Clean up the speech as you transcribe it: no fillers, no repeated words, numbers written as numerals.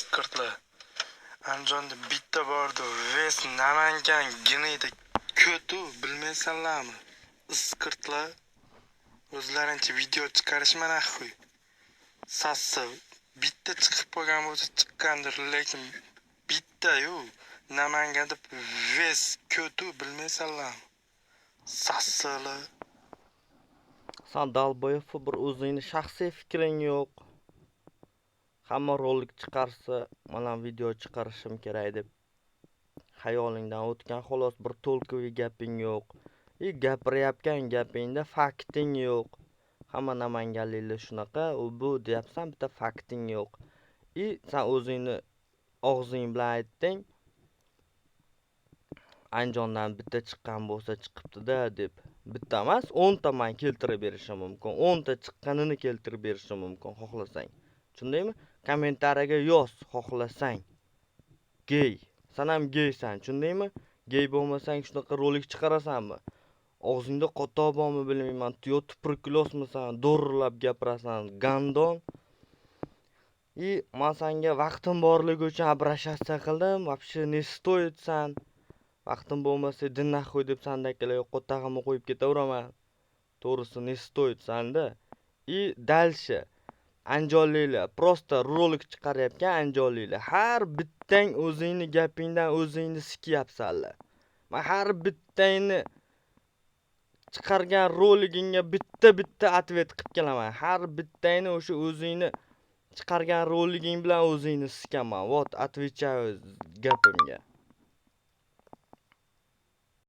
Iskirtlar. Andijonda bitta bordi. Ves Namangan Gineyda ko'tu bilmaysanlarmi? Iskirtlar o'zlarincha video chiqarishman axuy. Sassiv bitta chiqib qolgan bo'lsa chiqqandir, lekin bitta-yu Namanganda ves ko'tu bilmaysanlarmi? Sassivlar. Sen dalboyev bir o'zingni shaxsiy fikring yo'q. Hamma rolik chiqarsa, mana video chiqarishim kerak deb xayolingdan o'tgan, xolos bir to'lqinli gaping yo'q. Gapirayotgan gapingda fakting yo'q. Hamma namanganliklar shunaqa, u bu deyapsan, bitta fakting yo'q. Sen o'zingni og'zing bilan aytding. Andijondan bitta chiqqan bo'lsa chiqibdi-da deb. Bitta emas, 10 ta men keltirib berishim mumkin. 10 ta chiqqanini keltirib berishim mumkin xohlasang. Tushundingmi? Kommentariyaga yoz xohlasang. Gey. Sen ham geysan, tushundingmi? Gey bo'lmasang shunaqa rolik chiqarasanmi? Og'zingda qotoq bormi bilmayman. Yo tuberkulozmisan, do'rlab gapirasan, gandon. Men senga vaqtim borligi uchun обращаться qildim. Вообще не стоит san. Vaqtim bo'lmasa dinna qo'y deb sandakilar qo'tag'imni qo'yib ketaveraman. To'g'risi не стоит sanda. Дальше andijonliklar просто rolik chiqaryapgan andijonliklar. Har bittang o'zingni gapingdan o'zingni sikyapsanlar. Men har bittangni chiqargan roligingga bitta atvet qilib kelaman. Har bittangni o'sha o'zingni chiqargan roliging bilan o'zingni sikaman. Вот, отвечаю gapimga.